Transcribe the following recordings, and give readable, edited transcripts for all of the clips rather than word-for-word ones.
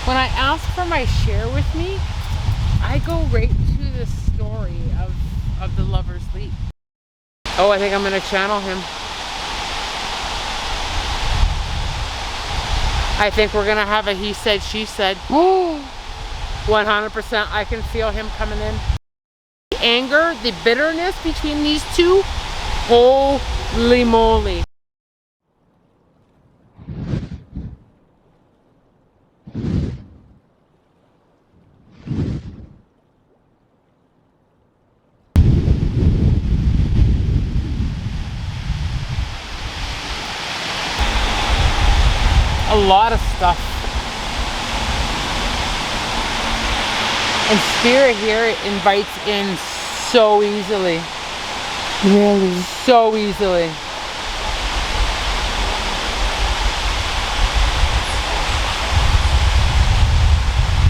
When I ask for my share with me, I go right to the story of the Lover's Leap. Oh, I think I'm gonna channel him. I think we're gonna have a he said, she said. 100%, I can feel him coming in. The anger, the bitterness between these two, holy moly. A lot of stuff. And Spirit here invites in so easily. Really? So easily.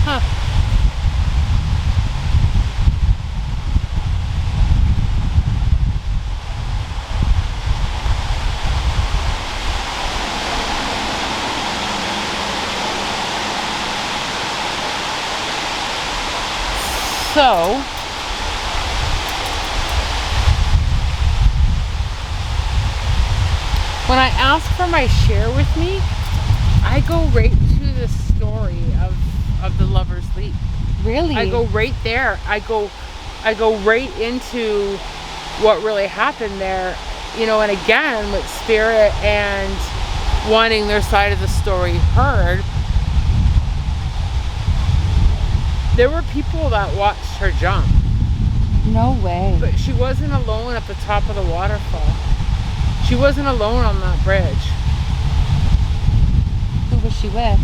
Huh. So, when I ask for my share with me, I go right to the story of the Lover's Leap. Really? I go right there. I go right into what really happened there. You know, and again, with Spirit and wanting their side of the story heard, there were people that watched her jump. No way. But she wasn't alone at the top of the waterfall. She wasn't alone on that bridge. Who was she with?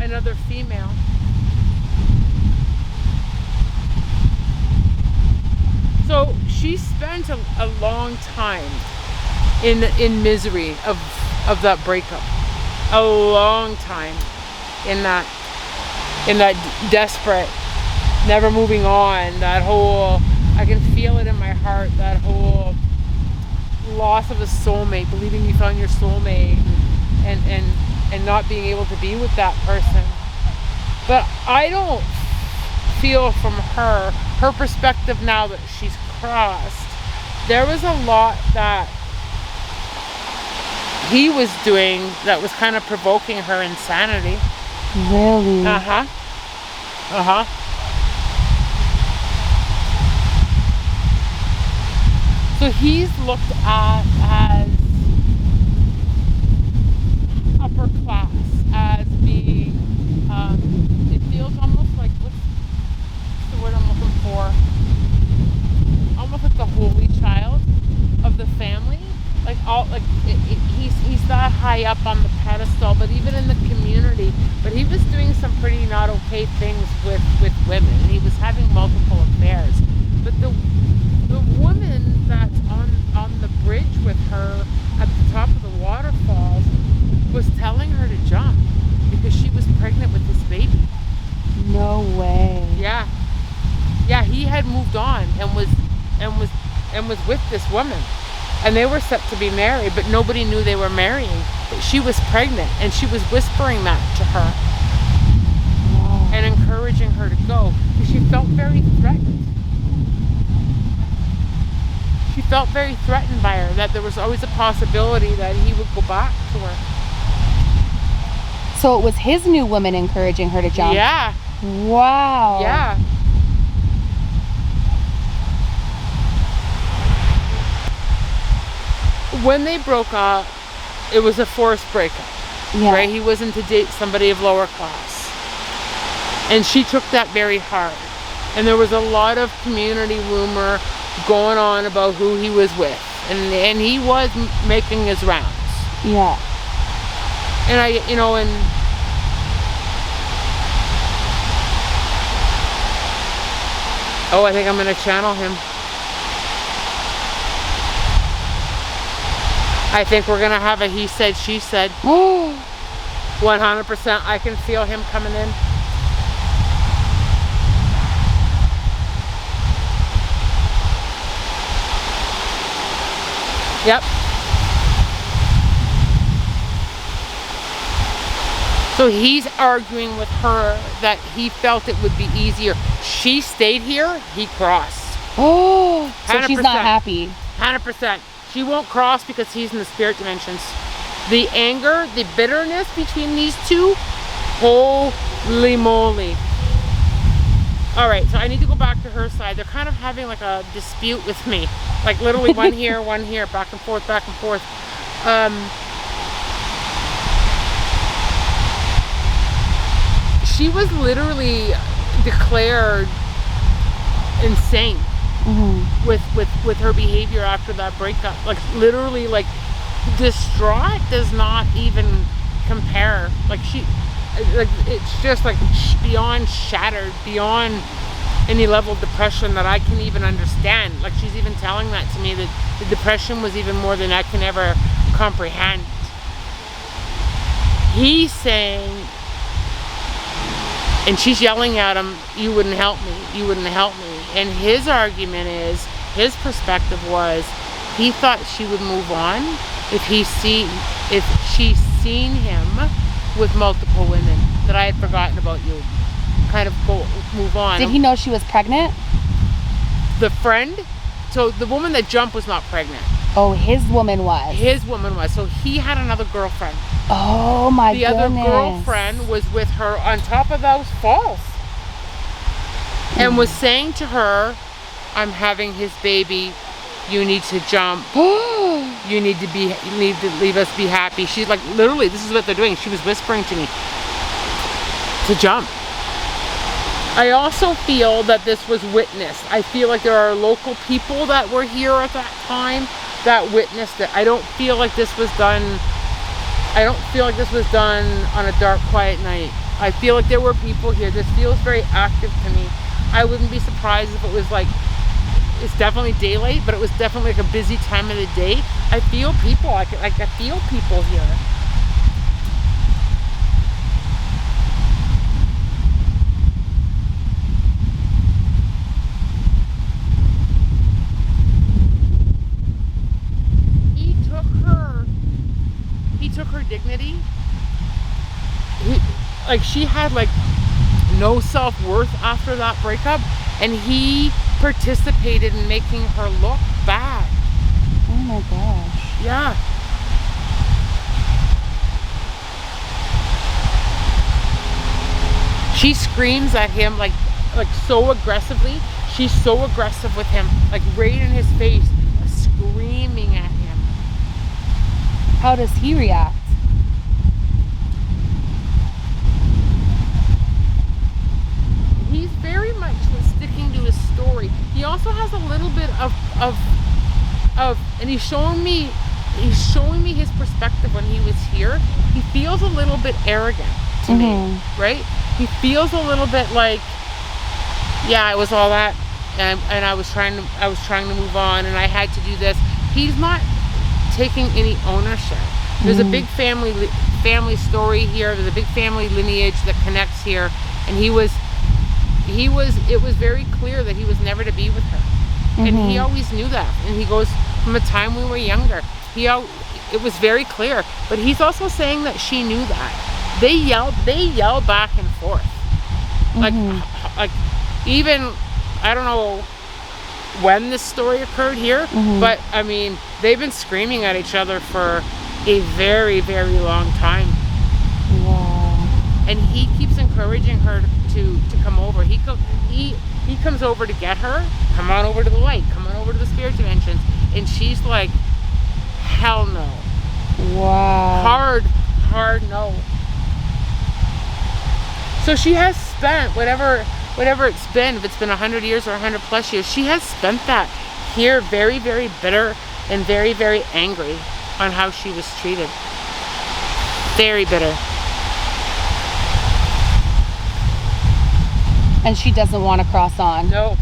Another female. So she spent a long time in misery of that breakup. A long time in that desperate, never moving on, that whole, I can feel it in my heart, that whole loss of a soulmate, believing you found your soulmate and not being able to be with that person. But I don't feel from her perspective now that she's crossed, there was a lot that he was doing that was kind of provoking her insanity. Really? Uh-huh. Uh-huh. So he's looked at as upper class, as being, it feels almost like, what's the word I'm looking for? Almost like the holy child of the family. Like he's that high up on the pedestal, but even in the community. But he was doing some pretty not okay things with women. He was having multiple affairs. But the woman that's on the bridge with her at the top of the waterfalls was telling her to jump because she was pregnant with this baby. No way. Yeah. Yeah, he had moved on and was with this woman. And they were set to be married, but nobody knew they were marrying. But she was pregnant, and she was whispering that to her. Wow. And encouraging her to go. Because she felt very threatened. She felt very threatened by her, that there was always a possibility that he would go back to her. So it was his new woman encouraging her to jump? Yeah. Wow. Yeah. When they broke up, it was a forced breakup, Yeah. right? He wasn't to date somebody of lower class. And she took that very hard. And there was a lot of community rumor going on about who he was with. And he was making his rounds. Yeah. And oh, I think I'm gonna channel him. I think we're gonna have a he said, she said. 100%, I can feel him coming in. Yep. So he's arguing with her that he felt it would be easier. She stayed here, he crossed. Oh, so she's 100%. not happy. 100%. She won't cross because he's in the spirit dimensions. The anger, the bitterness between these two, holy moly. All right, so I need to go back to her side. They're kind of having like a dispute with me. Like literally one here, back and forth, back and forth. She was literally declared insane with her behavior after that breakup. Like literally, like distraught does not even compare. Like it's just like beyond shattered, beyond any level of depression that I can even understand. Like she's even telling that to me, that the depression was even more than I can ever comprehend. He's saying, and she's yelling at him, "You wouldn't help me, you wouldn't help me." And his argument is, his perspective was, he thought she would move on if she's seen him with multiple women, that I had forgotten about you, kind of move on. Did he know she was pregnant? The friend, so the woman that jumped was not pregnant. Oh, his woman was. His woman was. So he had another girlfriend. Oh my The goodness. other girlfriend was with her on top of those falls, and was saying to her, "I'm having his baby. You need to jump. You need to leave us be happy." She's like, literally, this is what they're doing. She was whispering to me to jump. I also feel that this was witnessed. I feel like there are local people that were here at that time that witnessed it. I don't feel like this was done on a dark, quiet night. I feel like there were people here. This feels very active to me. I wouldn't be surprised if it was like, it's definitely daylight, but it was definitely like a busy time of the day. I feel people. I feel people here. He took her dignity. She had like no self-worth after that breakup, and he participated in making her look bad. Oh my gosh. Yeah. She screams at him like so aggressively. She's so aggressive with him, like right in his face, screaming at him. How does he react? He's very much sticking to his story. He also has a little bit of and he's showing me his perspective when he was here. He feels a little bit arrogant to me, right? He feels a little bit like, yeah, it was all that, and I was trying to move on, and I had to do this. He's not taking any ownership. There's a big family story here. There's a big family lineage that connects here, and it was very clear that he was never to be with her. And he always knew that. And he goes, from the time we were younger, it was very clear. But he's also saying that she knew that. They yell back and forth. Like even, I don't know when this story occurred here, but I mean, they've been screaming at each other for a very, very long time. Wow. And he keeps encouraging her to come over. He comes over to get her. Come on over to the light. Come on over to the spirit dimensions. And she's like, hell no. Wow. Hard no. So she has spent whatever it's been, if it's been 100 years or 100 plus years, she has spent that here very, very bitter and very, very angry on how she was treated. Very bitter. And she doesn't want to cross on. No.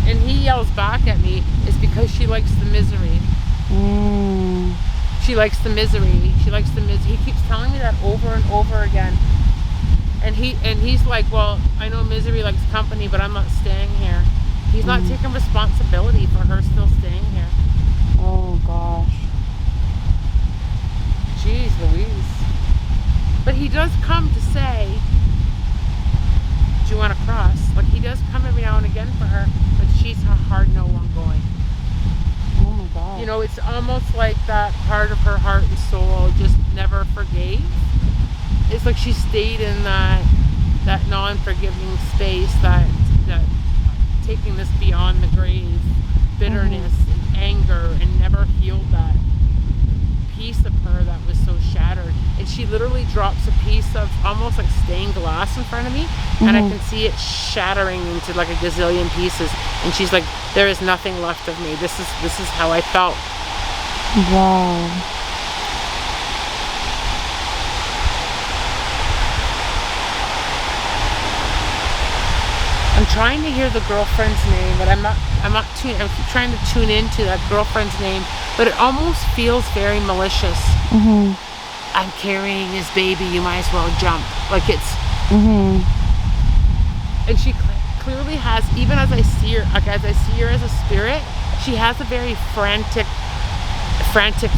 And he yells back at me. It's because she likes the misery. She likes the misery. She likes the misery. He keeps telling me that over and over again. And he's like, well, I know misery likes company, but I'm not staying here. He's not taking responsibility for her still staying here. Oh gosh. geez Louise. But he does come to say, do you want to cross? Like, he does come every now and again for her, but she's a hard no on going. Oh my God. You know, it's almost like that part of her heart and soul just never forgave. It's like she stayed in that non-forgiving space, that taking this beyond the grave, bitterness and anger, and never healed that piece of her that was so shattered. And she literally drops a piece of almost like stained glass in front of me, and I can see it shattering into like a gazillion pieces. And she's like, there is nothing left of me. This is how I felt. Wow. I'm trying to hear the girlfriend's name, but I'm trying to tune into that girlfriend's name, but it almost feels very malicious. I'm carrying this baby, you might as well jump. Like it's, and she clearly has, even as I see her, like as I see her as a spirit, she has a very frantic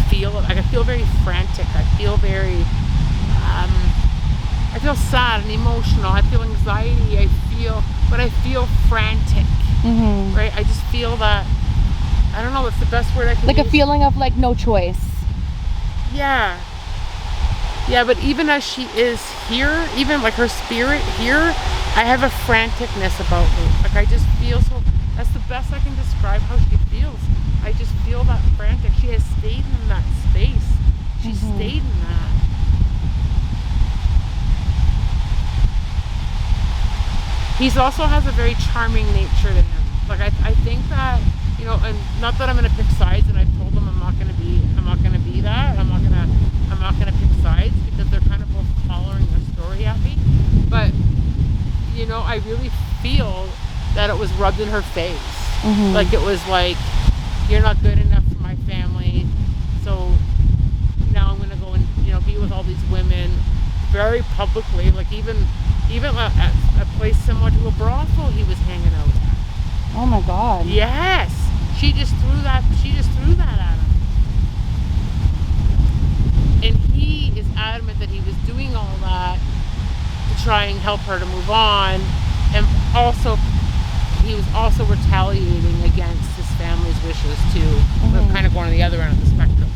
feel. Like I feel very frantic. I feel very, I feel sad and emotional. I feel anxiety. But I feel frantic. Right? I just feel that, I don't know, what's the best word I can use? Like a feeling of like no choice. Yeah. Yeah, but even as she is here, even like her spirit here, I have a franticness about me. Like I just feel so, that's the best I can describe how she feels. I just feel that frantic. She has stayed in that space. She stayed in that. He also has a very charming nature to him. Like I think that, you know, and not that I'm gonna pick sides, and I've told him I'm not gonna be that. I'm not gonna pick sides, because they're kind of both hollering their story at me. But you know, I really feel that it was rubbed in her face. Like it was like, you're not good enough for my family, so now I'm gonna go and, you know, be with all these women very publicly. Like even at a place similar to a brothel he was hanging out at. Oh my God. Yes, she just threw that at him, and he is adamant that he was doing all that to try and help her to move on, and also he was also retaliating against his family's wishes too. We're kind of going to the other end of the spectrum.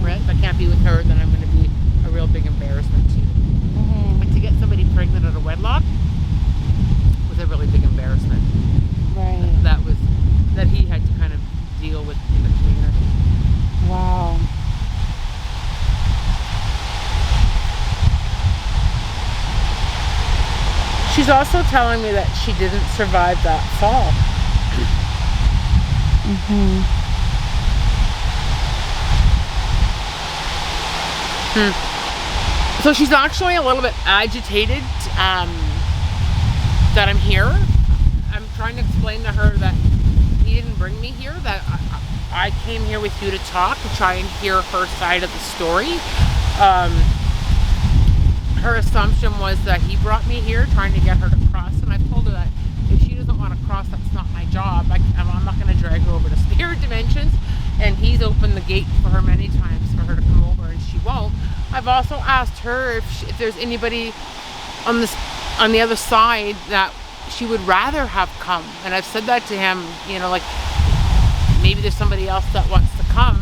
Right? If I can't be with her, then I'm going to be a real big embarrassment to you. Like to get somebody pregnant out of wedlock was a really big embarrassment. Right. That he had to kind of deal with in the community. Wow. She's also telling me that she didn't survive that fall. So she's actually a little bit agitated that I'm here. I'm trying to explain to her that he didn't bring me here, that I came here with you to talk, to try and hear her side of the story. Her assumption was that he brought me here trying to get her to cross, and I told her that if she doesn't want to cross, that's not my job. I'm not going to drag her over to spirit dimensions, and he's opened the gate for her many times for her to come over, and she won't. I've also asked her if there's anybody on the other side that she would rather have come, and I've said that to him, you know, like maybe there's somebody else that wants to come,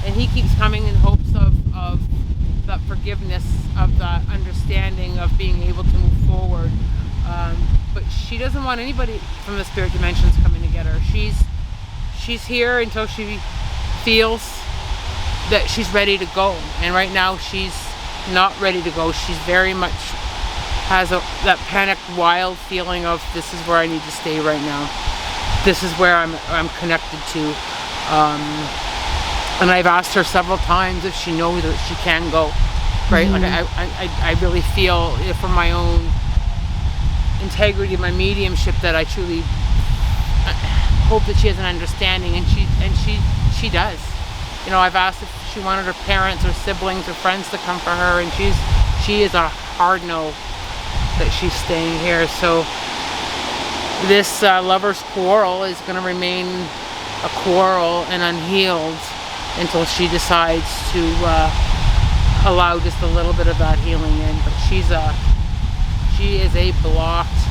and he keeps coming in hopes of that forgiveness, of that understanding, of being able to move forward, but she doesn't want anybody from the spirit dimensions coming to get her. She's here until she feels that she's ready to go, and right now she's not ready to go. She's very much has that panicked, wild feeling of, this is where I need to stay right now. This is where I'm connected to. And I've asked her several times if she knows that she can go. Right? Like I really feel, from my own integrity, my mediumship, that I truly hope that she has an understanding, and she does. You know, I've asked if she wanted her parents or siblings or friends to come for her, and she is a hard no that she's staying here. So this lover's quarrel is going to remain a quarrel and unhealed until she decides to allow just a little bit of that healing in. But she is a blocked